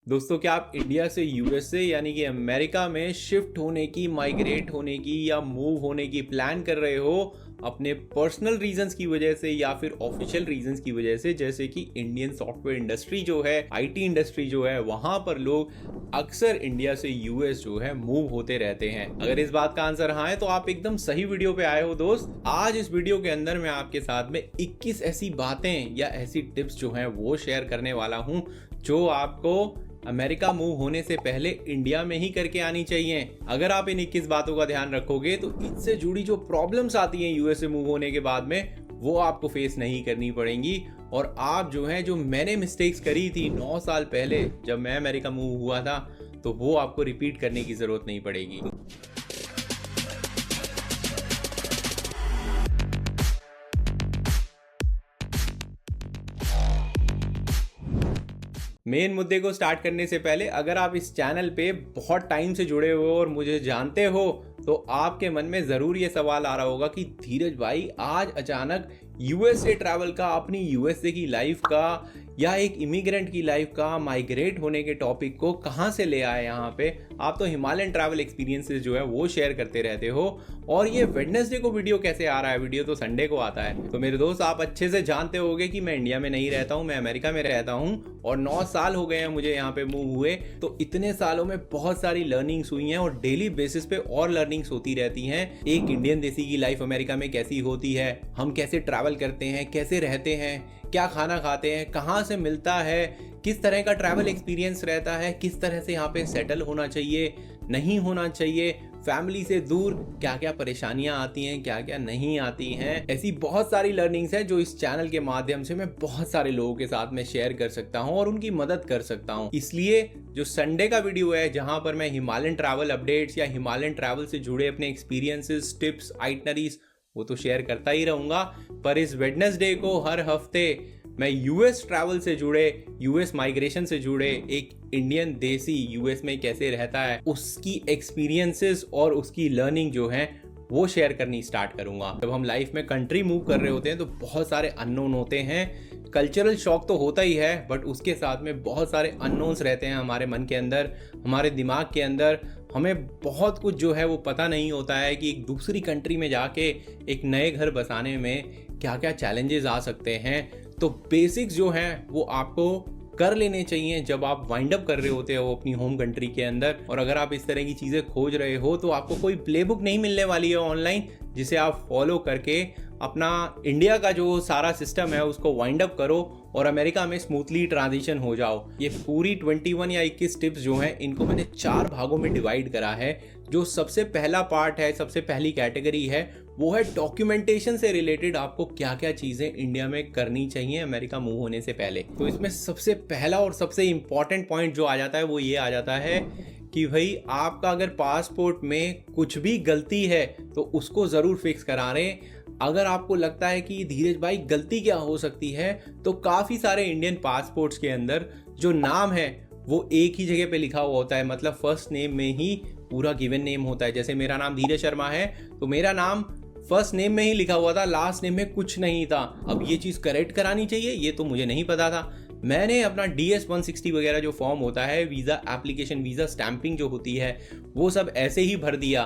दोस्तों, क्या आप इंडिया से यूएसए यानी कि अमेरिका में शिफ्ट होने की, माइग्रेट होने की या मूव होने की प्लान कर रहे हो अपने पर्सनल रीजंस की वजह से या फिर ऑफिशियल रीजंस की वजह से? जैसे कि इंडियन सॉफ्टवेयर इंडस्ट्री जो है, आईटी इंडस्ट्री जो है, वहां पर लोग अक्सर इंडिया से यूएस जो है मूव होते रहते हैं। अगर इस बात का आंसर हाँ है तो आप एकदम सही वीडियो पे आए हो दोस्त। आज इस वीडियो के अंदर मैं आपके साथ में 21 ऐसी बातें या ऐसी टिप्स जो हैं वो शेयर करने वाला हूं जो आपको अमेरिका मूव होने से पहले इंडिया में ही करके आनी चाहिए। अगर आप इन 21 बातों का ध्यान रखोगे तो इनसे जुड़ी जो प्रॉब्लम्स आती हैं यूएसए मूव होने के बाद में, वो आपको फेस नहीं करनी पड़ेंगी। और आप जो मैंने मिस्टेक्स करी थी 9 साल पहले जब मैं अमेरिका मूव हुआ था, तो वो आपको रिपीट करने की जरूरत नहीं पड़ेगी। मेन मुद्दे को स्टार्ट करने से पहले, अगर आप इस चैनल पे बहुत टाइम से जुड़े हो और मुझे जानते हो तो आपके मन में जरूर ये सवाल आ रहा होगा कि धीरज भाई आज अचानक यूएसए ट्रैवल का, अपनी यूएसए की लाइफ का या एक इमिग्रेंट की लाइफ का, माइग्रेट होने के टॉपिक को कहां से ले आए यहाँ पे? आप तो हिमालयन ट्रैवल एक्सपीरियंसेस जो है वो शेयर करते रहते हो, और ये वेडनेसडे को वीडियो कैसे आ रहा है? वीडियो तो संडे को आता है। तो मेरे दोस्त, आप अच्छे से जानते होंगे कि मैं इंडिया में नहीं रहता हूँ, मैं अमेरिका में रहता हूँ और 9 साल हो गए हैं मुझे यहाँ पे मूव हुए। तो इतने सालों में बहुत सारी लर्निंग्स हुई हैं और डेली बेसिस पे और लर्निंग्स होती रहती हैं। एक इंडियन देसी की लाइफ अमेरिका में कैसी होती है, हम कैसे ट्रैवल करते हैं, कैसे रहते हैं, क्या खाना खाते हैं, कहाँ से मिलता है, किस तरह का ट्रैवल एक्सपीरियंस रहता है, किस तरह से यहाँ पे सेटल होना चाहिए, नहीं होना चाहिए, फैमिली से दूर क्या क्या परेशानियां आती हैं, क्या क्या नहीं आती हैं। ऐसी बहुत सारी लर्निंग्स हैं जो इस चैनल के माध्यम से मैं बहुत सारे लोगों के साथ में शेयर कर सकता हूं और उनकी मदद कर सकता हूं। इसलिए जो संडे का वीडियो है, जहां पर मैं हिमालयन ट्रैवल अपडेट्स या हिमालयन ट्रैवल से जुड़े अपने एक्सपीरियंसेस, टिप्स, आइटनरीज, वो तो शेयर करता ही रहूंगा। पर इस वेडनेसडे को हर हफ्ते मैं यूएस ट्रैवल से जुड़े, यूएस माइग्रेशन से जुड़े, एक इंडियन देसी यूएस में कैसे रहता है, उसकी एक्सपीरियंसेस और उसकी लर्निंग जो है वो शेयर करनी स्टार्ट करूंगा। जब हम लाइफ में कंट्री मूव कर रहे होते हैं तो बहुत सारे अननोन होते हैं। कल्चरल शॉक तो होता ही है, बट उसके साथ में बहुत सारे अननोन्स रहते हैं हमारे मन के अंदर, हमारे दिमाग के अंदर। हमें बहुत कुछ जो है वो पता नहीं होता है कि एक दूसरी कंट्री में जाके एक नए घर बसाने में क्या क्या चैलेंजेस आ सकते हैं। तो बेसिक्स जो हैं वो आपको कर लेने चाहिए जब आप वाइंड अप कर रहे होते हो अपनी होम कंट्री के अंदर। और अगर आप इस तरह की चीज़ें खोज रहे हो तो आपको कोई प्लेबुक नहीं मिलने वाली है ऑनलाइन, जिसे आप फॉलो करके अपना इंडिया का जो सारा सिस्टम है उसको वाइंड अप करो और अमेरिका में स्मूथली ट्रांजिशन हो जाओ। ये पूरी 21 या 21 टिप्स जो हैं इनको मैंने 4 भागों में डिवाइड करा है। जो सबसे पहला पार्ट है, सबसे पहली कैटेगरी है, वो है डॉक्यूमेंटेशन से रिलेटेड आपको क्या क्या चीज़ें इंडिया में करनी चाहिए अमेरिका मूव होने से पहले। तो इसमें सबसे पहला और सबसे इंपॉर्टेंट पॉइंट जो आ जाता है वो ये आ जाता है कि भाई आपका अगर पासपोर्ट में कुछ भी गलती है तो उसको ज़रूर फिक्स करा रहे हैं। अगर आपको लगता है कि धीरज भाई गलती क्या हो सकती है, तो काफ़ी सारे इंडियन पासपोर्ट्स के अंदर जो नाम है वो एक ही जगह पे लिखा हुआ होता है, मतलब फर्स्ट नेम में ही पूरा गिवन नेम होता है। जैसे मेरा नाम धीरज शर्मा है तो मेरा नाम फर्स्ट नेम में ही लिखा हुआ था, लास्ट नेम में कुछ नहीं था। अब ये चीज़ करेक्ट करानी चाहिए, ये तो मुझे नहीं पता था। मैंने अपना DS 160 वगैरह जो फॉर्म होता है, वीज़ा एप्लीकेशन, वीज़ा स्टैंपिंग जो होती है, वो सब ऐसे ही भर दिया।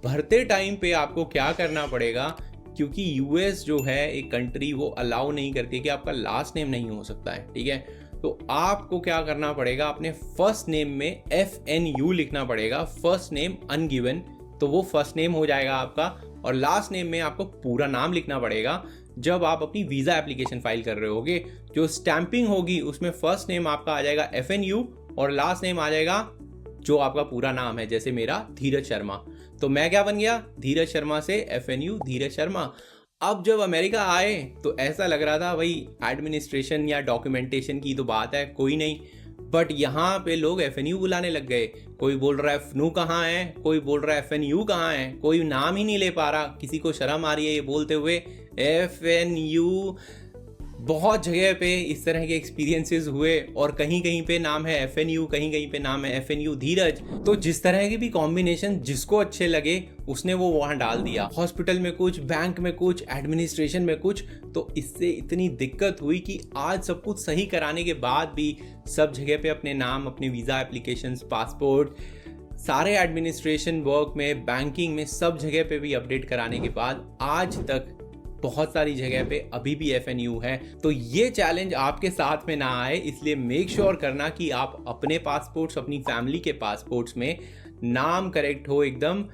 भरते टाइम पे आपको क्या करना पड़ेगा, क्योंकि यूएस जो है एक कंट्री, वो अलाउ नहीं करती कि आपका लास्ट नेम नहीं हो सकता है, ठीक है? तो आपको क्या करना पड़ेगा, अपने फर्स्ट नेम में FNU लिखना पड़ेगा, फर्स्ट नेम अनगिवन, तो वो फर्स्ट नेम हो जाएगा आपका। और लास्ट नेम में आपको पूरा नाम लिखना पड़ेगा। जब आप अपनी वीज़ा एप्लीकेशन फाइल कर रहे होगे, जो स्टैंपिंग होगी उसमें फर्स्ट नेम आपका आ जाएगा FNU और लास्ट नेम आ जाएगा जो आपका पूरा नाम है, जैसे मेरा धीरज शर्मा। तो मैं क्या बन गया, धीरज शर्मा से FNU धीरज शर्मा। अब जब अमेरिका आए तो ऐसा लग रहा था भाई एडमिनिस्ट्रेशन या डॉक्यूमेंटेशन की तो बात है कोई नहीं, बट यहाँ पे लोग FNU बुलाने लग गए। कोई बोल रहा है FNU कहाँ है, कोई बोल रहा है FNU कहाँ है, कोई नाम ही नहीं ले पा रहा, किसी को शर्म आ रही है ये बोलते हुए FNU। बहुत जगह पे इस तरह के एक्सपीरियंसेस हुए और कहीं कहीं पे नाम है एफएनयू, कहीं कहीं पे नाम है एफएनयू धीरज। तो जिस तरह के भी कॉम्बिनेशन जिसको अच्छे लगे उसने वो वहां डाल दिया। हॉस्पिटल में कुछ, बैंक में कुछ, एडमिनिस्ट्रेशन में कुछ। तो इससे इतनी दिक्कत हुई कि आज सब कुछ सही कराने के बाद भी सब जगह पे अपने नाम, अपने वीज़ा एप्लीकेशंस, पासपोर्ट, सारे एडमिनिस्ट्रेशन वर्क में, बैंकिंग में, सब जगह पे भी अपडेट कराने के बाद आज तक बहुत सारी जगह पे अभी भी एफएनयू है। तो ये चैलेंज आपके साथ में ना आए, इसलिए मेक श्योर करना कि आप अपने पासपोर्ट्स, अपनी फैमिली के पासपोर्ट्स में नाम करेक्ट हो, एकदम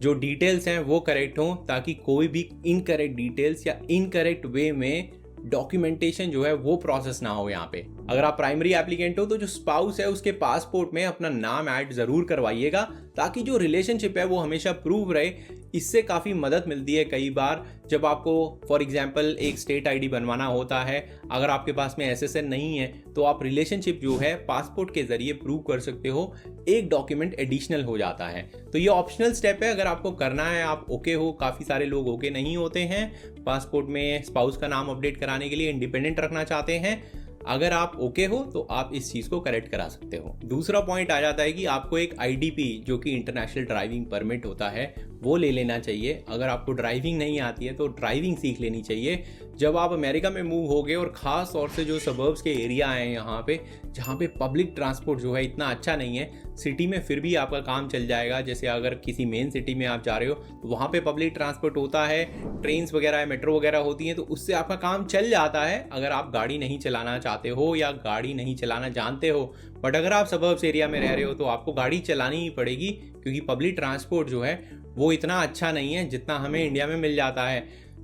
जो डिटेल्स हैं वो करेक्ट हो, ताकि कोई भी इनकरेक्ट डिटेल्स या इनकरेक्ट वे में डॉक्यूमेंटेशन जो है वो प्रोसेस ना हो। यहाँ पे अगर आप प्राइमरी एप्लीकेंट हो तो जो स्पाउस है उसके पासपोर्ट में अपना नाम ऐड जरूर करवाइएगा, ताकि जो रिलेशनशिप है वो हमेशा प्रूव रहे। इससे काफ़ी मदद मिलती है कई बार जब आपको फॉर एग्जांपल एक स्टेट आईडी बनवाना होता है। अगर आपके पास में एसएसएन नहीं है तो आप रिलेशनशिप जो है पासपोर्ट के जरिए प्रूव कर सकते हो, एक डॉक्यूमेंट एडिशनल हो जाता है। तो ये ऑप्शनल स्टेप है, अगर आपको करना है, आप ओके हो। काफ़ी सारे लोग ओके नहीं होते हैं पासपोर्ट में स्पाउस का नाम अपडेट कराने के लिए, इंडिपेंडेंट रखना चाहते हैं। अगर आप ओके हो तो आप इस चीज़ को करेक्ट करा सकते हो। दूसरा पॉइंट आ जाता है कि आपको एक आईडीपी जो कि इंटरनेशनल ड्राइविंग परमिट होता है वो ले लेना चाहिए। अगर आपको ड्राइविंग नहीं आती है तो ड्राइविंग सीख लेनी चाहिए। जब आप अमेरिका में मूव होगे और ख़ास तौर से जो सबर्ब्स के एरिया हैं यहाँ पे, जहाँ पे पब्लिक ट्रांसपोर्ट जो है इतना अच्छा नहीं है, सिटी में फिर भी आपका काम चल जाएगा। जैसे अगर किसी मेन सिटी में आप जा रहे हो तो वहाँ पे पब्लिक ट्रांसपोर्ट होता है, ट्रेन्स वगैरह, मेट्रो वगैरह होती हैं, तो उससे आपका काम चल जाता है अगर आप गाड़ी नहीं चलाना चाहते हो या गाड़ी नहीं चलाना जानते हो। बट अगर आप सबर्ब्स एरिया में रह रहे हो तो आपको गाड़ी चलानी ही पड़ेगी, क्योंकि पब्लिक ट्रांसपोर्ट जो है वो इतना अच्छा नहीं है जितना हमें इंडिया में मिल जाता है।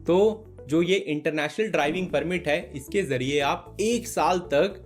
तो जो ये इंटरनेशनल ड्राइविंग परमिट है, इसके ज़रिए आप 1 साल तक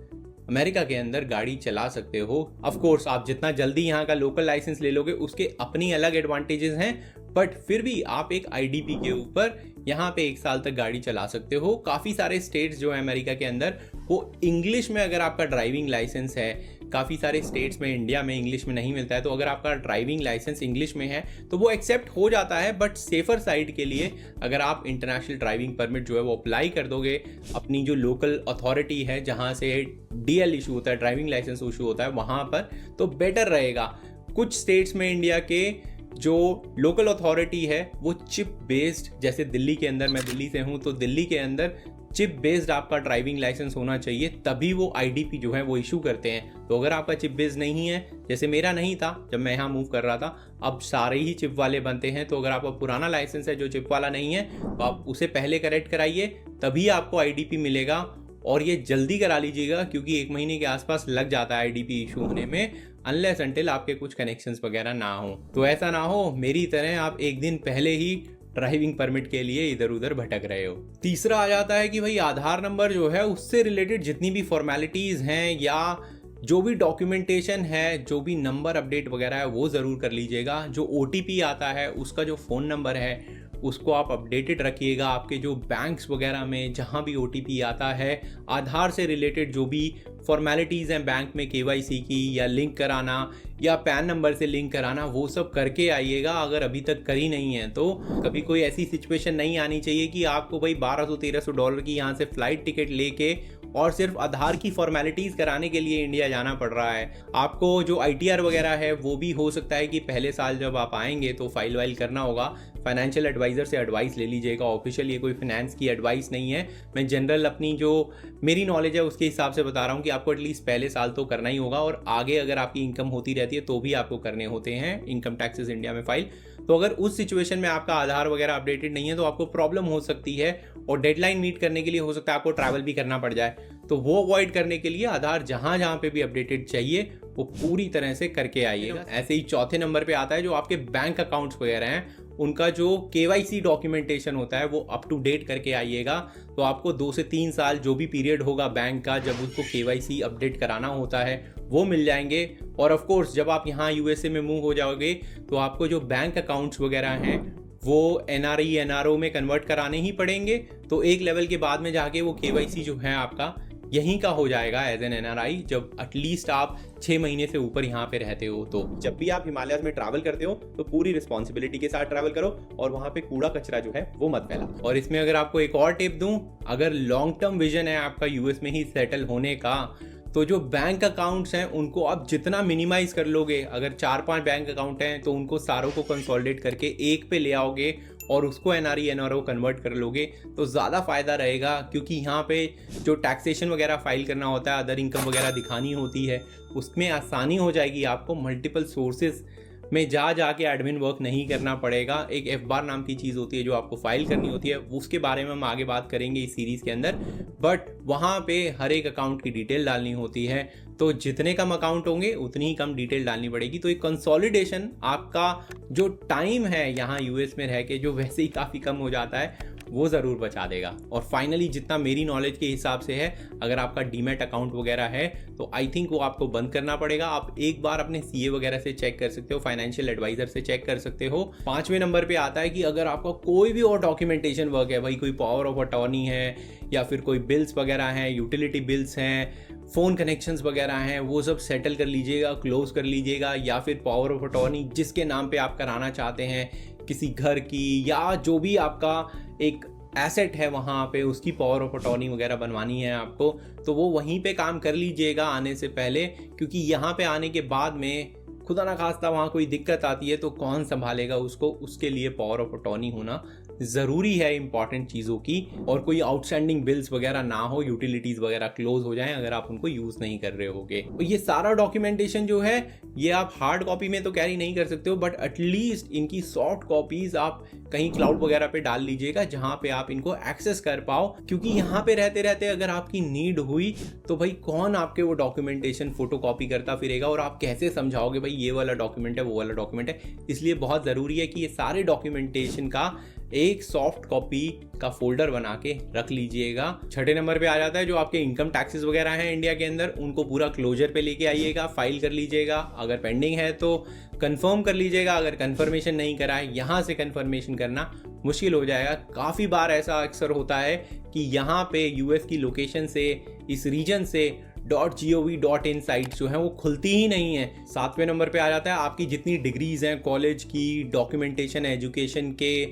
अमेरिका के अंदर गाड़ी चला सकते हो। ऑफ कोर्स आप जितना जल्दी यहाँ का लोकल लाइसेंस ले लोगे उसके अपनी अलग एडवांटेजेस हैं, बट फिर भी आप एक आईडीपी के ऊपर यहाँ पे 1 साल तक गाड़ी चला सकते हो। काफ़ी सारे स्टेट्स जो है अमेरिका के अंदर वो इंग्लिश में, अगर आपका ड्राइविंग लाइसेंस है, काफ़ी सारे स्टेट्स में इंडिया में इंग्लिश में नहीं मिलता है, तो अगर आपका ड्राइविंग लाइसेंस इंग्लिश में है तो वो एक्सेप्ट हो जाता है। बट सेफर साइड के लिए अगर आप इंटरनेशनल ड्राइविंग परमिट जो है वो अप्लाई कर दोगे अपनी जो लोकल अथॉरिटी है जहाँ से डीएल इशू होता है, ड्राइविंग लाइसेंस इशू होता है, वहाँ पर, तो बेटर रहेगा। कुछ स्टेट्स में इंडिया के जो लोकल अथॉरिटी है वो चिप बेस्ड, जैसे दिल्ली के अंदर, मैं दिल्ली से हूँ तो दिल्ली के अंदर चिप बेस्ड आपका ड्राइविंग लाइसेंस होना चाहिए, तभी वो आईडीपी जो है वो इशू करते हैं। तो अगर आपका चिप बेस्ड नहीं है, जैसे मेरा नहीं था जब मैं यहाँ मूव कर रहा था, अब सारे ही चिप वाले बनते हैं। तो अगर आपका पुराना लाइसेंस है जो चिप वाला नहीं है तो आप उसे पहले करेक्ट कराइए, तभी आपको आईडीपी मिलेगा। और ये जल्दी करा लीजिएगा क्योंकि 1 महीने के आसपास लग जाता है आईडीपी इशू होने में, अनलेस अनटिल आपके कुछ कनेक्शंस वगैरह ना हो। तो ऐसा ना हो मेरी तरह आप 1 दिन पहले ही ड्राइविंग परमिट के लिए इधर उधर भटक रहे हो। तीसरा आ जाता है कि भाई आधार नंबर जो है उससे रिलेटेड जितनी भी फॉर्मेलिटीज हैं या जो भी डॉक्यूमेंटेशन है, जो भी नंबर अपडेट वगैरह है वो ज़रूर कर लीजिएगा। जो ओटीपी आता है उसका जो फ़ोन नंबर है उसको आप अपडेटेड रखिएगा। आपके जो बैंक्स वगैरह में जहाँ भी ओटीपी आता है, आधार से रिलेटेड जो भी फॉर्मेलिटीज़ हैं बैंक में, केवाईसी की या लिंक कराना या पैन नंबर से लिंक कराना, वो सब करके आइएगा। अगर अभी तक करी नहीं है तो कभी कोई ऐसी सिचुएशन नहीं आनी चाहिए कि आपको भाई $1200-1300 की यहाँ से फ़्लाइट टिकट लेके और सिर्फ आधार की फॉर्मेलिटीज़ कराने के लिए इंडिया जाना पड़ रहा है। आपको जो आईटीआर वगैरह है वो भी हो सकता है कि पहले साल जब आप आएंगे तो फाइल वाइल करना होगा। फाइनेंशियल एडवाइज़र से एडवाइस ले लीजिएगा। ऑफिशियल ये कोई फाइनेंस की एडवाइस नहीं है, मैं जनरल अपनी जो मेरी नॉलेज है उसके हिसाब से बता रहा हूँ कि आपको एटलीस्ट पहले साल तो करना ही होगा, और आगे अगर आपकी इनकम होती रहती है तो भी आपको करने होते हैं इनकम टैक्सेस इंडिया में फाइल। तो अगर उस सिचुएशन में आपका आधार वगैरह अपडेटेड नहीं है तो आपको प्रॉब्लम हो सकती है, और डेडलाइन मीट करने के लिए हो सकता है आपको ट्रैवल भी करना पड़ जाए। तो वो अवॉइड करने के लिए आधार जहाँ जहाँ पे भी अपडेटेड चाहिए वो पूरी तरह से करके आइएगा। ऐसे ही चौथे नंबर पे आता है जो आपके बैंक अकाउंट्स वगैरह हैं, उनका जो केवाईसी डॉक्यूमेंटेशन होता है वो अप टू डेट करके आइएगा। तो आपको 2 से 3 साल जो भी पीरियड होगा बैंक का जब उसको केवाईसी अपडेट कराना होता है वो मिल जाएंगे। और ऑफ कोर्स जब आप यहाँ यूएसए में मूव हो जाओगे तो आपको जो बैंक अकाउंट्स वगैरह हैं वो एनआरई एनआरओ में कन्वर्ट कराने ही पड़ेंगे। तो एक लेवल के बाद में जाके वो केवाईसी जो है आपका यहीं का हो जाएगा एज एन एनआरआई, जब एटलीस्ट आप 6 महीने से ऊपर यहाँ पे रहते हो। तो जब भी आप हिमालयाज में ट्रैवल करते हो तो पूरी रिस्पॉन्सिबिलिटी के साथ ट्रैवल करो और वहाँ पे कूड़ा कचरा जो है वो मत फैला। और इसमें अगर आपको एक और टिप दूं, अगर लॉन्ग टर्म विजन है आपका यूएस में ही सेटल होने का, तो जो बैंक अकाउंट्स हैं उनको आप जितना मिनिमाइज कर लोगे, अगर 4-5 बैंक अकाउंट हैं तो उनको सारों को कंसोलिडेट करके एक पे ले आओगे और उसको एनआरई एनआरओ कन्वर्ट कर लोगे तो ज़्यादा फ़ायदा रहेगा। क्योंकि यहाँ पे जो टैक्सेशन वगैरह फाइल करना होता है, अदर इनकम वगैरह दिखानी होती है, उसमें आसानी हो जाएगी। आपको मल्टीपल सोर्सेज में जा के एडमिन वर्क नहीं करना पड़ेगा। एक एफ-बार नाम की चीज़ होती है जो आपको फाइल करनी होती है, उसके बारे में हम आगे बात करेंगे इस सीरीज़ के अंदर। बट वहाँ पे हर एक अकाउंट की डिटेल डालनी होती है, तो जितने कम अकाउंट होंगे उतनी ही कम डिटेल डालनी पड़ेगी। तो एक कंसोलिडेशन आपका जो टाइम है यहाँ यूएस में रह के, जो वैसे ही काफ़ी कम हो जाता है, वो ज़रूर बचा देगा। और फाइनली जितना मेरी नॉलेज के हिसाब से है, अगर आपका डीमैट अकाउंट वगैरह है तो आई थिंक वो आपको बंद करना पड़ेगा। आप एक बार अपने सीए वगैरह से चेक कर सकते हो, फाइनेंशियल एडवाइजर से चेक कर सकते हो। 5वें नंबर पे आता है कि अगर आपका कोई भी और डॉक्यूमेंटेशन वर्क है, भाई कोई पावर ऑफ अटॉर्नी है या फिर कोई बिल्स वगैरह हैं, यूटिलिटी बिल्स हैं, फ़ोन कनेक्शंस वगैरह हैं, वो सब सेटल कर लीजिएगा, क्लोज कर लीजिएगा। या फिर पावर ऑफ अटॉर्नी जिसके नाम पे आप कराना चाहते हैं, किसी घर की या जो भी आपका एक एसेट है वहाँ पे, उसकी पावर ऑफ अटॉर्नी वगैरह बनवानी है आपको, तो वो वहीं पे काम कर लीजिएगा आने से पहले। क्योंकि यहाँ पे आने के बाद में खुदा ना खास्ता वहाँ कोई दिक्कत आती है तो कौन संभालेगा उसको, उसके लिए पावर ऑफ अटॉर्नी होना ज़रूरी है इंपॉर्टेंट चीज़ों की। और कोई आउटस्टैंडिंग बिल्स वगैरह ना हो, यूटिलिटीज़ वगैरह क्लोज हो जाएं अगर आप उनको यूज़ नहीं कर रहे होगे। तो ये सारा डॉक्यूमेंटेशन जो है ये आप हार्ड कॉपी में तो कैरी नहीं कर सकते हो, बट एटलीस्ट इनकी सॉफ्ट कॉपीज़ आप कहीं क्लाउड वगैरह पे डाल लीजिएगा जहाँ पे आप इनको एक्सेस कर पाओ। क्योंकि यहाँ पे रहते रहते अगर आपकी नीड हुई तो भाई कौन आपके वो डॉक्यूमेंटेशन फोटो कॉपी करता फिरेगा, और आप कैसे समझाओगे भाई ये वाला डॉक्यूमेंट है वो वाला डॉक्यूमेंट है। इसलिए बहुत ज़रूरी है कि ये सारे डॉक्यूमेंटेशन का एक सॉफ्ट कॉपी का फोल्डर बना के रख लीजिएगा। 6ठे नंबर पे आ जाता है जो आपके इनकम टैक्सेस वगैरह हैं इंडिया के अंदर, उनको पूरा क्लोजर पे लेके आइएगा, फाइल कर लीजिएगा। अगर पेंडिंग है तो कंफर्म कर लीजिएगा, अगर कंफर्मेशन नहीं करा है यहाँ से कंफर्मेशन करना मुश्किल हो जाएगा। काफ़ी बार ऐसा अक्सर होता है कि यहाँ पे यूएस की लोकेशन से, इस रीजन से .gov.in साइट जो है वो खुलती ही नहीं है। 7वें नंबर पे आ जाता है आपकी जितनी डिग्रीज हैं कॉलेज की, डॉक्यूमेंटेशन, एजुकेशन के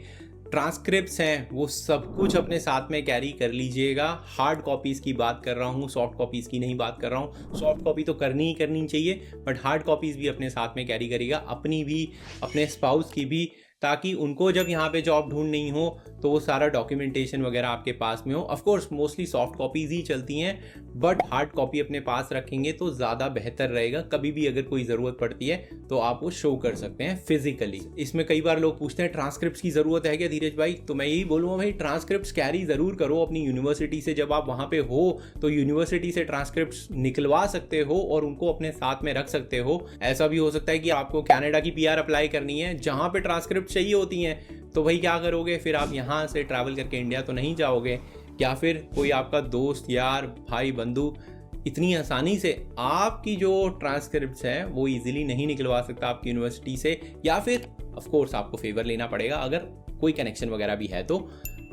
ट्रांसक्रिप्ट्स हैं, वो सब कुछ अपने साथ में कैरी कर लीजिएगा। हार्ड कॉपीज़ की बात कर रहा हूँ, सॉफ्ट कॉपीज़ की नहीं बात कर रहा हूँ। सॉफ्ट कॉपी तो करनी ही करनी चाहिए, बट हार्ड कॉपीज़ भी अपने साथ में कैरी करिएगा, अपनी भी, अपने स्पाउस की भी, ताकि उनको जब यहाँ पे जॉब ढूंढनी हो तो वो सारा डॉक्यूमेंटेशन वगैरह आपके पास में हो। Of course mostly soft copies ही चलती हैं, बट हार्ड कॉपी अपने पास रखेंगे तो ज़्यादा बेहतर रहेगा। कभी भी अगर कोई ज़रूरत पड़ती है तो आप वो शो कर सकते हैं फिजिकली। इसमें कई बार लोग पूछते हैं ट्रांसक्रिप्ट्स की ज़रूरत है क्या धीरज भाई, तो मैं यही बोलूँगा भाई ट्रांसक्रिप्ट्स कैरी ज़रूर करो अपनी यूनिवर्सिटी से। जब आप वहाँ पे हो तो यूनिवर्सिटी से ट्रांसक्रिप्ट्स निकलवा सकते हो और उनको अपने साथ में रख सकते हो। ऐसा भी हो सकता है कि आपको कनाडा की पीआर अप्लाई करनी है जहाँ पे ट्रांसक्रिप्ट चाहिए होती हैं, तो भाई क्या करोगे फिर, आप यहाँ से ट्रैवल करके इंडिया तो नहीं जाओगे। या फिर कोई आपका दोस्त, यार, भाई, बंधु इतनी आसानी से आपकी जो ट्रांसक्रिप्ट्स हैं वो इजीली नहीं निकलवा सकता आपकी यूनिवर्सिटी से, या फिर ऑफ कोर्स आपको फेवर लेना पड़ेगा अगर कोई कनेक्शन वगैरह भी है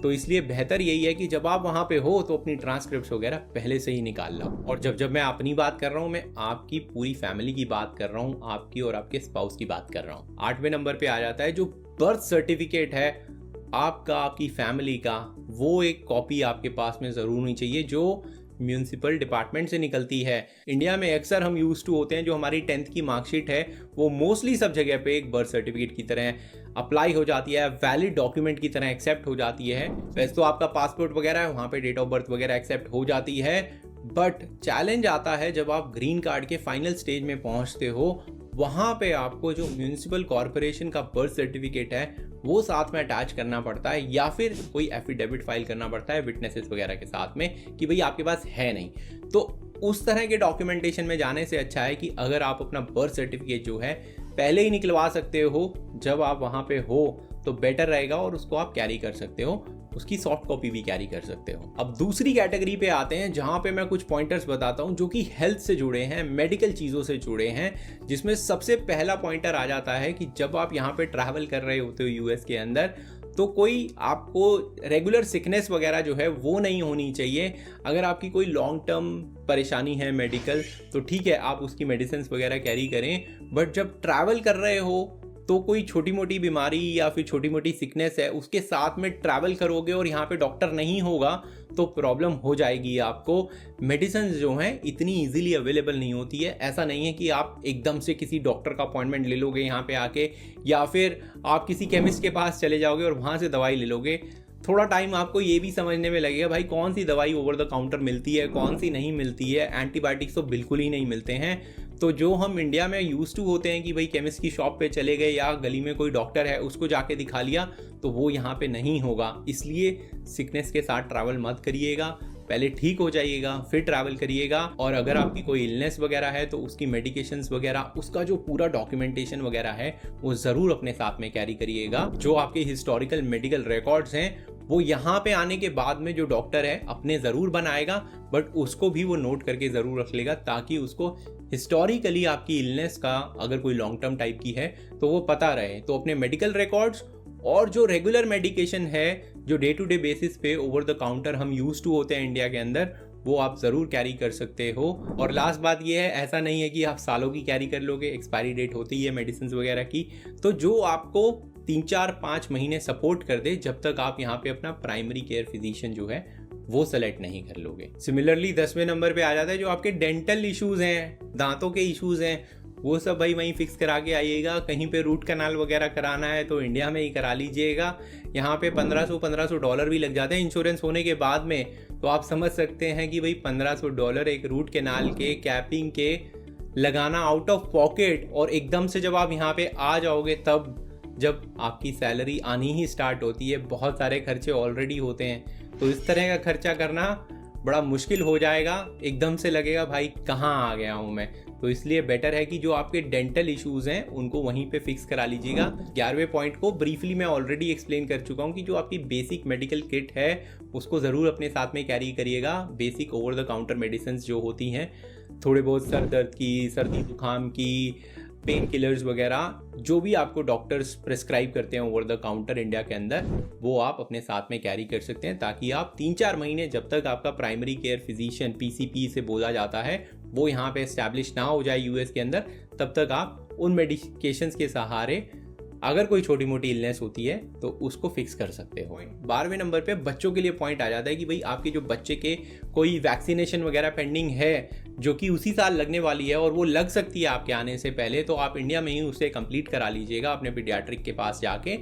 तो इसलिए बेहतर यही है कि जब आप वहाँ पे हो तो अपनी ट्रांसक्रिप्ट्स वगैरह पहले से ही निकाल लो। और जब मैं अपनी बात कर रहा हूँ, मैं आपकी पूरी फैमिली की बात कर रहा हूँ, आपकी और आपके स्पाउस की बात कर रहा हूँ। 8वें नंबर पे आ जाता है जो बर्थ सर्टिफिकेट है आपका, आपकी फैमिली का, वो एक कॉपी आपके पास में ज़रूर होनी चाहिए जो म्यूनसिपल डिपार्टमेंट से निकलती है। इंडिया में अक्सर हम यूज टू होते हैं, जो हमारी 10th की मार्कशीट है वो मोस्टली सब जगह पे एक बर्थ सर्टिफिकेट की तरह अप्लाई हो जाती है, वैलिड डॉक्यूमेंट की तरह एक्सेप्ट हो जाती है। वैसे तो आपका पासपोर्ट वगैरह है, वहाँ पे डेट ऑफ बर्थ वगैरह एक्सेप्ट हो जाती है, बट चैलेंज आता है जब आप ग्रीन कार्ड के फाइनल स्टेज में पहुँचते हो, वहाँ पे आपको जो म्यूनसिपल कॉर्पोरेशन का बर्थ सर्टिफिकेट है वो साथ में अटैच करना पड़ता है, या फिर कोई एफिडेविट फाइल करना पड़ता है विटनेसेस वगैरह के साथ में कि भाई आपके पास है नहीं। तो उस तरह के डॉक्यूमेंटेशन में जाने से अच्छा है कि अगर आप अपना बर्थ सर्टिफिकेट जो है पहले ही निकलवा सकते हो जब आप वहाँ पे हो तो बेटर रहेगा, और उसको आप कैरी कर सकते हो, उसकी सॉफ्ट कॉपी भी कैरी कर सकते हो। अब दूसरी कैटेगरी पे आते हैं जहाँ पे मैं कुछ पॉइंटर्स बताता हूँ जो कि हेल्थ से जुड़े हैं, मेडिकल चीज़ों से जुड़े हैं, जिसमें सबसे पहला पॉइंटर आ जाता है कि जब आप यहाँ पे ट्रैवल कर रहे होते हो यूएस के अंदर, तो कोई आपको रेगुलर सिकनेस वगैरह जो है वो नहीं होनी चाहिए। अगर आपकी कोई लॉन्ग टर्म परेशानी है मेडिकल, तो ठीक है आप उसकी मेडिसिन वगैरह कैरी करें, बट जब ट्रैवल कर रहे हो तो कोई छोटी मोटी बीमारी या फिर छोटी मोटी सिकनेस है उसके साथ में ट्रैवल करोगे और यहाँ पे डॉक्टर नहीं होगा तो प्रॉब्लम हो जाएगी आपको। मेडिसिन जो हैं इतनी इजीली अवेलेबल नहीं होती है। ऐसा नहीं है कि आप एकदम से किसी डॉक्टर का अपॉइंटमेंट ले लोगे यहाँ पे आके, या फिर आप किसी केमिस्ट के पास चले जाओगे और वहाँ से दवाई ले लोगे। थोड़ा टाइम आपको ये भी समझने में लगेगा भाई कौन सी दवाई ओवर द काउंटर मिलती है, कौन सी नहीं मिलती है। एंटीबायोटिक्स तो बिल्कुल ही नहीं मिलते हैं। तो जो हम इंडिया में यूज टू होते हैं कि भाई केमिस्ट की शॉप पे चले गए या गली में कोई डॉक्टर है उसको जाके दिखा लिया, तो वो यहाँ पे नहीं होगा। इसलिए सिकनेस के साथ ट्रैवल मत करिएगा, पहले ठीक हो जाइएगा फिर ट्रैवल करिएगा। और अगर आपकी कोई इलनेस वगैरह है तो उसकी मेडिकेशंस वगैरह, उसका जो पूरा डॉक्यूमेंटेशन वगैरह है वो ज़रूर अपने साथ में कैरी करिएगा। जो आपके हिस्टोरिकल मेडिकल रिकॉर्ड्स हैं वो यहाँ पे आने के बाद में जो डॉक्टर है अपने ज़रूर बनाएगा, बट उसको भी वो नोट करके ज़रूर रख लेगा ताकि उसको हिस्टोरिकली आपकी इलनेस का अगर कोई लॉन्ग टर्म टाइप की है तो वो पता रहे। तो अपने मेडिकल रिकॉर्ड्स और जो रेगुलर मेडिकेशन है जो डे टू डे बेसिस पे ओवर द काउंटर हम यूज टू होते हैं इंडिया के अंदर, वो आप ज़रूर कैरी कर सकते हो। और लास्ट बात ये है, ऐसा नहीं है कि आप सालों की कैरी कर लोगे, एक्सपायरी डेट होती है मेडिसिन वगैरह की। तो जो आपको 3-4-5 महीने सपोर्ट कर दे जब तक आप यहाँ पे अपना प्राइमरी केयर फिजिशियन जो है वो सेलेक्ट नहीं कर लोगे। सिमिलरली 10वें नंबर पे आ जाता है जो आपके डेंटल इश्यूज हैं, दांतों के इश्यूज हैं, वो सब भाई वहीं फिक्स करा के आइएगा। कहीं पे रूट कैनाल वगैरह कराना है तो इंडिया में ही करा लीजिएगा। यहाँ पे $1500 भी लग जाते हैं इंश्योरेंस होने के बाद में। तो आप समझ सकते हैं कि भाई $1500 एक रूट कैनाल के कैपिंग के लगाना आउट ऑफ पॉकेट, और एकदम से जब आप यहाँ पे आ जाओगे तब जब आपकी सैलरी आनी ही स्टार्ट होती है, बहुत सारे खर्चे ऑलरेडी होते हैं, तो इस तरह का खर्चा करना बड़ा मुश्किल हो जाएगा। एकदम से लगेगा भाई कहाँ आ गया हूँ मैं। तो इसलिए बेटर है कि जो आपके डेंटल इश्यूज हैं उनको वहीं पे फिक्स करा लीजिएगा। 11वें पॉइंट को ब्रीफली मैं ऑलरेडी एक्सप्लेन कर चुका हूँ कि जो आपकी बेसिक मेडिकल किट है उसको ज़रूर अपने साथ में कैरी करिएगा। Basic over the counter medicine जो होती हैं, थोड़े बहुत सर दर्द की, सर्दी जुकाम की, पेन किलर्स वगैरह जो भी आपको डॉक्टर्स प्रेस्क्राइब करते हैं ओवर द काउंटर इंडिया के अंदर, वो आप अपने साथ में कैरी कर सकते हैं ताकि आप 3-4 महीने जब तक आपका प्राइमरी केयर फिजिशियन PCP से बोला जाता है वो यहाँ पे एस्टैब्लिश ना हो जाए यूएस के अंदर, तब तक आप उन मेडिकेशंस के सहारे अगर कोई छोटी मोटी इलनेस होती है तो उसको फिक्स कर सकते हो। 12वें नंबर पे बच्चों के लिए पॉइंट आ जाता है कि भाई आपके जो बच्चे के कोई वैक्सीनेशन वगैरह पेंडिंग है जो कि उसी साल लगने वाली है और वो लग सकती है आपके आने से पहले, तो आप इंडिया में ही उसे कंप्लीट करा लीजिएगा अपने पीडियाट्रिक के पास जाके।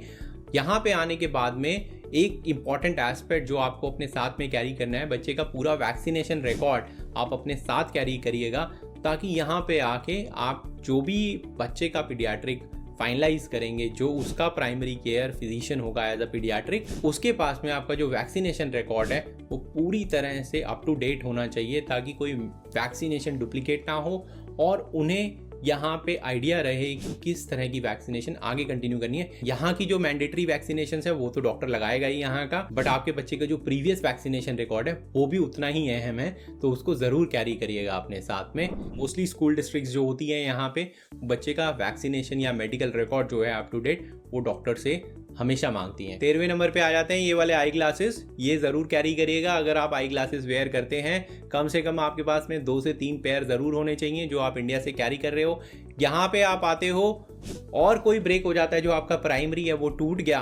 यहाँ पे आने के बाद में एक इम्पॉर्टेंट एस्पेक्ट जो आपको अपने साथ में कैरी करना है, बच्चे का पूरा वैक्सीनेशन रिकॉर्ड आप अपने साथ कैरी करिएगा ताकि यहाँ पे आके आप जो भी बच्चे का पीडियाट्रिक फाइनलाइज करेंगे, जो उसका प्राइमरी केयर फिजिशियन होगा एज अ पीडियाट्रिक, उसके पास में आपका जो वैक्सीनेशन रिकॉर्ड है वो पूरी तरह से अप टू डेट होना चाहिए ताकि कोई वैक्सीनेशन डुप्लीकेट ना हो और उन्हें यहाँ पे आइडिया रहे कि किस तरह की वैक्सीनेशन आगे कंटिन्यू करनी है। यहाँ की जो मैंडेटरी वैक्सीनेशन है वो तो डॉक्टर लगाएगा ही यहाँ का, बट आपके बच्चे का जो प्रीवियस वैक्सीनेशन रिकॉर्ड है वो भी उतना ही अहम है, तो उसको जरूर कैरी करिएगा अपने साथ में। मोस्टली स्कूल डिस्ट्रिक्ट जो होती है यहाँ पे बच्चे का वैक्सीनेशन या मेडिकल रिकॉर्ड जो है अप टू डेट वो डॉक्टर से हमेशा मांगती हैं। 13वें नंबर पे आ जाते हैं ये वाले आई ग्लासेस। ये जरूर कैरी करिएगा अगर आप आई ग्लासेस वेयर करते हैं। कम से कम आपके पास में 2 से 3 पेयर जरूर होने चाहिए जो आप इंडिया से कैरी कर रहे हो। यहाँ पे आप आते हो और कोई ब्रेक हो जाता है, जो आपका प्राइमरी है वो टूट गया,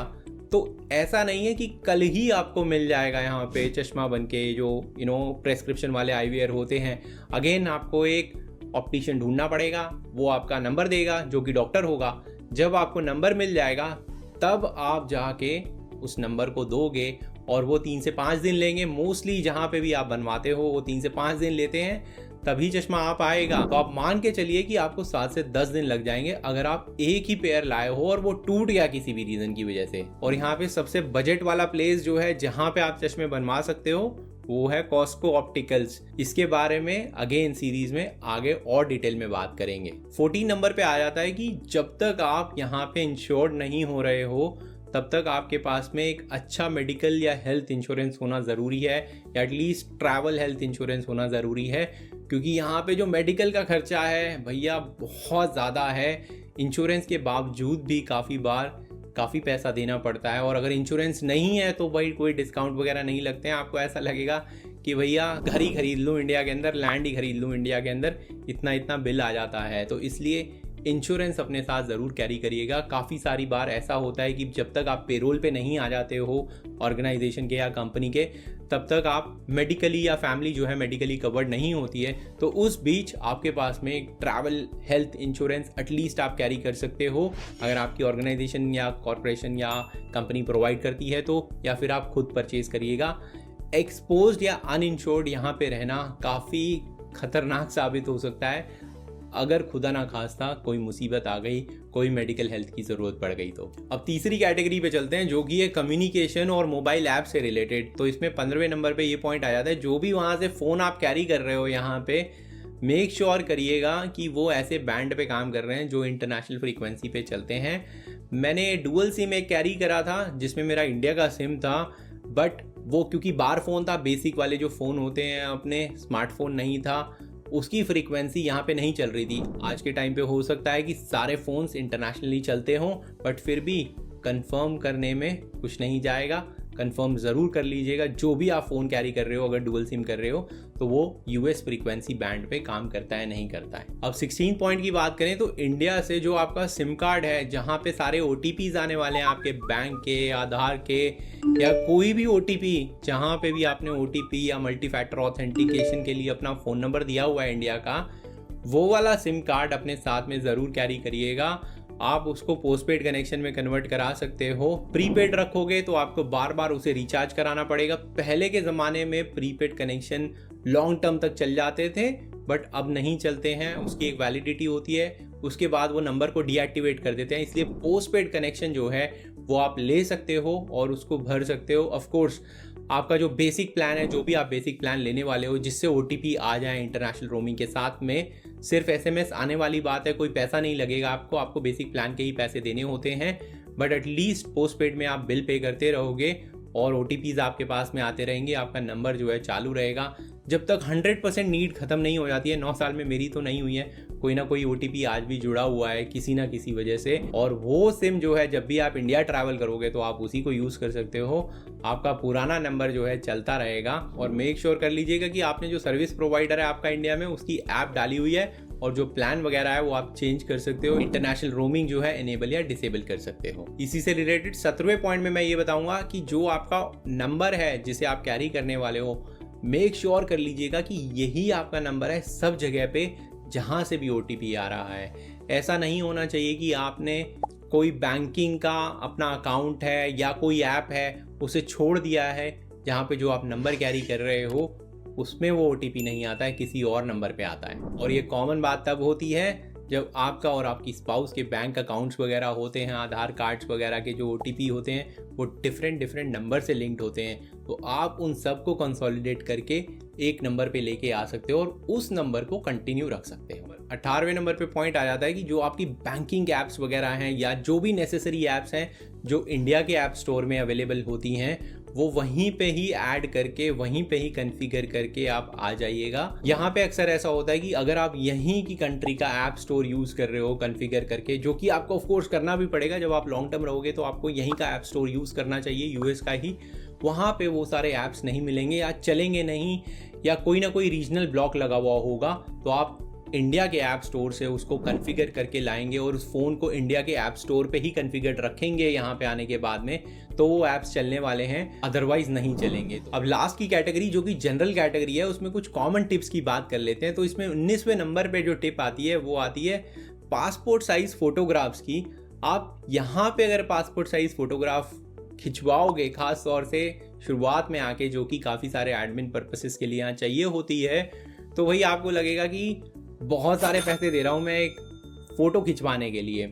तो ऐसा नहीं है कि कल ही आपको मिल जाएगा यहाँ पे चश्मा बन के, जो प्रेस्क्रिप्शन वाले आईवीआर होते हैं। अगेन आपको एक ऑप्टिशियन ढूंढना पड़ेगा, वो आपका नंबर देगा जो कि डॉक्टर होगा। जब आपको नंबर मिल जाएगा तब आप जाके उस नंबर को दोगे और वो 3 से 5 दिन लेंगे। मोस्टली जहाँ पे भी आप बनवाते हो वो 3 से 5 दिन लेते हैं, तभी चश्मा आप आएगा। तो आप मान के चलिए कि आपको 7 से 10 दिन लग जाएंगे अगर आप एक ही पेयर लाए हो और वो टूट गया किसी भी रीजन की वजह से। और यहाँ पे सबसे बजट वाला प्लेस जो है जहाँ पे आप चश्मे बनवा सकते हो वो है कॉस्को ऑप्टिकल्स। इसके बारे में अगेन सीरीज में आगे और डिटेल में बात करेंगे। 14 नंबर पे आ जाता है कि जब तक आप यहाँ पे इंश्योर्ड नहीं हो रहे हो तब तक आपके पास में एक अच्छा मेडिकल या हेल्थ इंश्योरेंस होना ज़रूरी है, या एटलीस्ट ट्रैवल हेल्थ इंश्योरेंस होना ज़रूरी है, क्योंकि यहाँ पे जो मेडिकल का खर्चा है भैया बहुत ज़्यादा है। इंश्योरेंस के बावजूद भी काफ़ी बार काफ़ी पैसा देना पड़ता है। और अगर इंश्योरेंस नहीं है तो भाई कोई डिस्काउंट वगैरह नहीं लगते हैं। आपको ऐसा लगेगा कि भैया घर ही खरीद लूँ इंडिया के अंदर, लैंड ही खरीद लूँ इंडिया के अंदर, इतना इतना बिल आ जाता है। तो इसलिए इंश्योरेंस अपने साथ ज़रूर कैरी करिएगा। काफ़ी सारी बार ऐसा होता है कि जब तक आप पेरोल पे नहीं आ जाते हो ऑर्गेनाइजेशन के या कंपनी के, तब तक आप मेडिकली या फैमिली जो है मेडिकली कवर्ड नहीं होती है। तो उस बीच आपके पास में एक ट्रैवल हेल्थ इंश्योरेंस एटलीस्ट आप कैरी कर सकते हो, अगर आपकी ऑर्गेनाइजेशन या कॉरपोरेशन या कंपनी प्रोवाइड करती है तो, या फिर आप खुद परचेज करिएगा। एक्सपोज्ड या अनइंश्योर्ड यहाँ पे रहना काफ़ी खतरनाक साबित हो सकता है अगर खुदा ना खास्ता कोई मुसीबत आ गई, कोई मेडिकल हेल्थ की ज़रूरत पड़ गई तो। अब तीसरी कैटेगरी पे चलते हैं जो कि है कम्युनिकेशन और मोबाइल ऐप से रिलेटेड। तो इसमें 15वें नंबर पे ये पॉइंट आ जाता है, जो भी वहाँ से फ़ोन आप कैरी कर रहे हो यहाँ पे मेक श्योर करिएगा कि वो ऐसे बैंड पे काम कर रहे हैं जो इंटरनेशनल फ्रीक्वेंसी पे चलते हैं। मैंने डुअल सिम एक कैरी करा था जिसमें मेरा इंडिया का सिम था, बट वो क्योंकि बार फ़ोन था, बेसिक वाले जो फ़ोन होते हैं अपने, स्मार्टफोन नहीं था, उसकी फ्रीक्वेंसी यहाँ पे नहीं चल रही थी। आज के टाइम पे हो सकता है कि सारे फ़ोन्स इंटरनेशनली चलते हों, बट फिर भी कंफर्म करने में कुछ नहीं जाएगा। कंफर्म ज़रूर कर लीजिएगा जो भी आप फ़ोन कैरी कर रहे हो, अगर डुअल सिम कर रहे हो तो वो यूएस फ्रीक्वेंसी बैंड पे काम करता है नहीं करता है। अब 16 पॉइंट की बात करें तो इंडिया से जो आपका सिम कार्ड है, जहाँ पे सारे OTPs आने वाले हैं आपके बैंक के, आधार के, या कोई भी OTP, जहाँ पे भी आपने OTP या मल्टी फैक्टर ऑथेंटिकेशन के लिए अपना फ़ोन नंबर दिया हुआ है इंडिया का, वो वाला सिम कार्ड अपने साथ में ज़रूर कैरी करिएगा। आप उसको पोस्टपेड कनेक्शन में कन्वर्ट करा सकते हो। प्रीपेड रखोगे तो आपको बार बार उसे रिचार्ज कराना पड़ेगा। पहले के ज़माने में प्रीपेड कनेक्शन लॉन्ग टर्म तक चल जाते थे, बट अब नहीं चलते हैं। उसकी एक वैलिडिटी होती है, उसके बाद वो नंबर को डीएक्टिवेट कर देते हैं। इसलिए पोस्टपेड कनेक्शन जो है वो आप ले सकते हो और उसको भर सकते हो। ऑफ कोर्स आपका जो बेसिक प्लान है, जो भी आप बेसिक प्लान लेने वाले हो जिससे OTP आ जाए इंटरनेशनल रोमिंग के साथ में, सिर्फ SMS आने वाली बात है, कोई पैसा नहीं लगेगा आपको बेसिक प्लान के ही पैसे देने होते हैं। बट एटलीस्ट पोस्टपेड में आप बिल पे करते रहोगे और OTPs आपके पास में आते रहेंगे, आपका नंबर जो है चालू रहेगा जब तक 100% नीड खत्म नहीं हो जाती है। 9 साल में मेरी तो नहीं हुई है, कोई ना कोई OTP आज भी जुड़ा हुआ है किसी ना किसी वजह से। और वो सिम जो है जब भी आप इंडिया ट्रैवल करोगे तो आप उसी को यूज़ कर सकते हो, आपका पुराना नंबर जो है चलता रहेगा। और मेक श्योर कर लीजिएगा कि आपने जो सर्विस प्रोवाइडर है आपका इंडिया में, उसकी ऐप डाली हुई है और जो प्लान वगैरह है वो आप चेंज कर सकते हो। इंटरनेशनल रोमिंग जो है इनेबल या डिसेबल कर सकते हो। इसी से रिलेटेड 17वें पॉइंट में मैं ये बताऊंगा कि जो आपका नंबर है जिसे आप कैरी करने वाले हो, मेक श्योर कर लीजिएगा कि यही आपका नंबर है सब जगह पे जहाँ से भी OTP आ रहा है। ऐसा नहीं होना चाहिए कि आपने कोई बैंकिंग का अपना अकाउंट है या कोई ऐप है उसे छोड़ दिया है, जहाँ पे जो आप नंबर कैरी कर रहे हो उसमें वो OTP नहीं आता है, किसी और नंबर पे आता है। और ये कॉमन बात तब होती है जब आपका और आपकी स्पाउस के बैंक अकाउंट्स वगैरह होते हैं, आधार कार्ड्स वगैरह के जो OTP होते हैं वो डिफरेंट नंबर से लिंक्ड होते हैं। तो आप उन सब को कंसोलिडेट करके एक नंबर पे लेके आ सकते हो और उस नंबर को कंटिन्यू रख सकते हो। 18वें नंबर पे पॉइंट आ जाता है कि जो आपकी बैंकिंग ऐप्स वगैरह हैं या जो भी नेसेसरी ऐप्स हैं जो इंडिया के ऐप स्टोर में अवेलेबल होती हैं, वो वहीं पे ही ऐड करके, वहीं पे ही कॉन्फ़िगर करके आप आ जाइएगा। यहाँ पे अक्सर ऐसा होता है कि अगर आप यहीं की कंट्री का ऐप स्टोर यूज़ कर रहे हो कॉन्फ़िगर करके, जो कि आपको ऑफ कोर्स करना भी पड़ेगा, जब आप लॉन्ग टर्म रहोगे तो आपको यहीं का ऐप स्टोर यूज़ करना चाहिए, यूएस का ही। वहाँ पे वो सारे ऐप्स नहीं मिलेंगे या चलेंगे नहीं, या कोई ना कोई रीजनल ब्लॉक लगा हुआ होगा, तो आप इंडिया के ऐप स्टोर से उसको कॉन्फ़िगर करके लाएंगे और उस फ़ोन को इंडिया के ऐप स्टोर पे ही कॉन्फ़िगर रखेंगे यहाँ पे आने के बाद में, तो वो ऐप्स चलने वाले हैं, अदरवाइज नहीं चलेंगे। अब लास्ट की कैटेगरी जो कि जनरल कैटेगरी है, उसमें कुछ कॉमन टिप्स की बात कर लेते हैं। तो इसमें 19वें नंबर पे जो टिप आती है वो आती है पासपोर्ट साइज़ फ़ोटोग्राफ्स की। आप यहाँ पे अगर पासपोर्ट साइज़ फ़ोटोग्राफ खिंचवाओगे, ख़ास तौर से शुरुआत में आके, जो कि काफ़ी सारे एडमिन पर्पसेस के लिए यहाँ चाहिए होती है, तो वही आपको लगेगा कि बहुत सारे पैसे दे रहा हूँ मैं एक फ़ोटो खिंचवाने के लिए।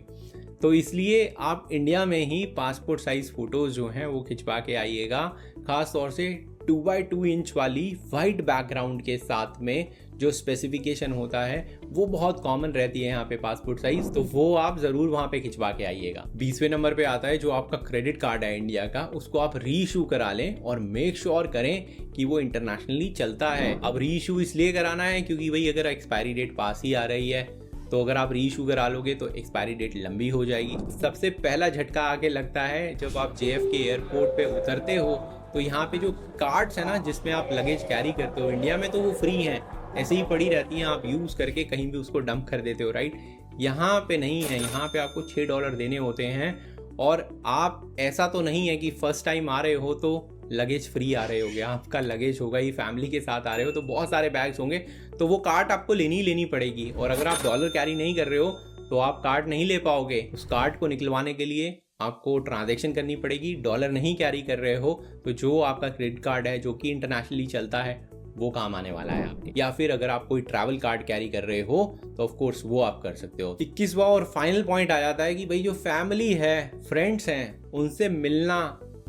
तो इसलिए आप इंडिया में ही पासपोर्ट साइज़ फ़ोटोज़ जो हैं वो खिंचवा के आइएगा, ख़ास तौर से 2x2 इंच वाली वाइट बैकग्राउंड के साथ में। जो स्पेसिफिकेशन होता है वो बहुत कॉमन रहती है यहाँ पे पासपोर्ट साइज़, तो वो आप ज़रूर वहाँ पे खिंचवा के आइएगा। 20वें नंबर पे आता है जो आपका क्रेडिट कार्ड है इंडिया का, उसको आप री इशू करा लें और मेक श्योर करें कि वो इंटरनेशनली चलता है। अब री इशू इसलिए कराना है क्योंकि भाई अगर एक्सपायरी डेट पास ही आ रही है तो अगर आप रीइशू करा लोगे तो एक्सपायरी डेट लंबी हो जाएगी। सबसे पहला झटका आके लगता है जब आप JFK एयरपोर्ट पे उतरते हो, तो यहाँ पे जो कार्ड्स है ना जिसमें आप लगेज कैरी करते हो, इंडिया में तो वो फ्री हैं, ऐसे ही पड़ी रहती हैं, आप यूज़ करके कहीं भी उसको डंप कर देते हो, राइट। यहाँ पे नहीं है, यहाँ पे आपको $6 देने होते हैं। और आप ऐसा तो नहीं है कि फर्स्ट टाइम आ रहे हो तो लगेज फ्री आ रहे होगे, आपका लगेज होगा ही, फैमिली के साथ आ रहे हो तो बहुत सारे बैग्स होंगे, तो वो कार्ड आपको लेनी पड़ेगी। और अगर आप डॉलर कैरी नहीं कर रहे हो तो आप कार्ड नहीं ले पाओगे। उस कार्ड को निकलवाने के लिए आपको ट्रांजैक्शन करनी पड़ेगी। डॉलर नहीं कैरी कर रहे हो तो जो आपका क्रेडिट कार्ड है जो कि इंटरनेशनली चलता है वो काम आने वाला है आपके। या फिर अगर आप कोई ट्रैवल कार्ड कैरी कर रहे हो तो ऑफ कोर्स वो आप कर सकते हो। 21वां और फाइनल पॉइंट आ जाता है कि भाई जो फैमिली है, फ्रेंड्स हैं, उनसे मिलना,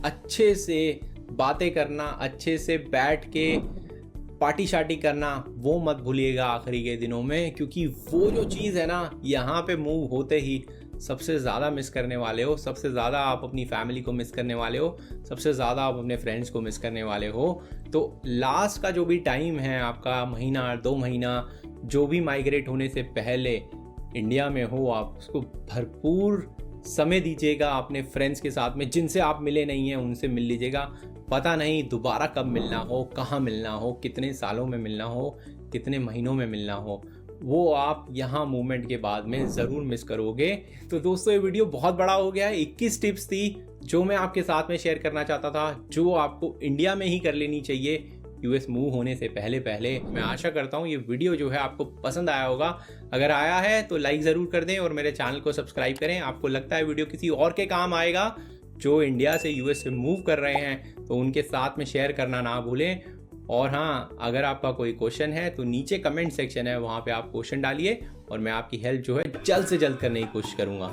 अच्छे से बातें करना, अच्छे से बैठ के पार्टी शार्टी करना, वो मत भूलिएगा आखिरी के दिनों में, क्योंकि वो जो चीज़ है ना यहाँ पे मूव होते ही सबसे ज़्यादा मिस करने वाले हो। सबसे ज़्यादा आप अपनी फैमिली को मिस करने वाले हो, सबसे ज़्यादा आप अपने फ्रेंड्स को मिस करने वाले हो। तो लास्ट का जो भी टाइम है आपका, महीना 2 महीना, जो भी माइग्रेट होने से पहले इंडिया में हो, आप उसको भरपूर समय दीजिएगा अपने फ्रेंड्स के साथ में। जिनसे आप मिले नहीं हैं उनसे मिल लीजिएगा। पता नहीं दोबारा कब मिलना हो, कहाँ मिलना हो, कितने सालों में मिलना हो, कितने महीनों में मिलना हो, वो आप यहाँ मूवमेंट के बाद में ज़रूर मिस करोगे। तो दोस्तों ये वीडियो बहुत बड़ा हो गया है। 21 टिप्स थी जो मैं आपके साथ में शेयर करना चाहता था, जो आपको इंडिया में ही कर लेनी चाहिए US मूव होने से पहले। मैं आशा करता हूँ ये वीडियो जो है आपको पसंद आया होगा। अगर आया है तो लाइक ज़रूर कर दें और मेरे चैनल को सब्सक्राइब करें। आपको लगता है वीडियो किसी और के काम आएगा जो इंडिया से US से मूव कर रहे हैं तो उनके साथ में शेयर करना ना भूलें। और हाँ, अगर आपका कोई क्वेश्चन है तो नीचे कमेंट सेक्शन है, वहाँ पे आप क्वेश्चन डालिए और मैं आपकी हेल्प जो है जल्द से जल्द करने की कोशिश करूँगा।